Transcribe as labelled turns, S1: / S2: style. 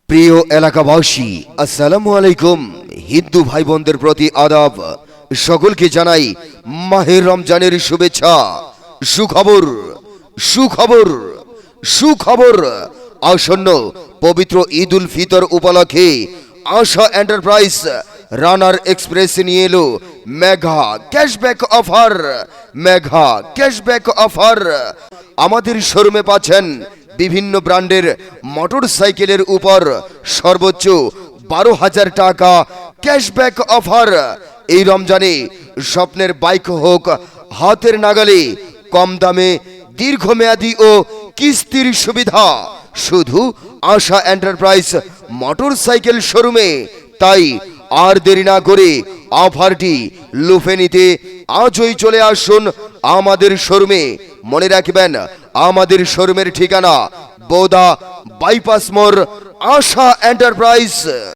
S1: প্রিয় এলাকাবাসী, আসসালামু আলাইকুম। হিন্দু ভাই বোনদের প্রতি আদাব। সকলকে জানাই মাহের রমজানের শুভেচ্ছা। সুখবর সুখবর সুখবর আসন্ন পবিত্র ঈদ উল ফিতর উপলক্ষে আশা এন্টারপ্রাইজ রানার এক্সপ্রেস নিয়ে এলো mega cashback offer. Mega cashback offer. আমাদের শোরুমে পাচ্ছেন বিভিন্ন ব্র্যান্ডের মোটরসাইকেলের উপর সর্বোচ্চ 12,000 টাকা ক্যাশব্যাক অফার। এই রমজানে স্বপ্নের বাইক হোক হাতের নাগালে, কম দামে দীর্ঘমেয়াদী ও কিস্তির সুবিধা শুধু আশা এন্টারপ্রাইজ মোটরসাইকেল শোরুমে। তাই আর দেরি না করে অফারটি লুফে নিতে আজই চলে আসুন আমাদের শোরুমে। মনে রাখবেন, আমাদের শোরুমের ঠিকানা বোদা বাইপাস মোড়, আশা এন্টারপ্রাইজ।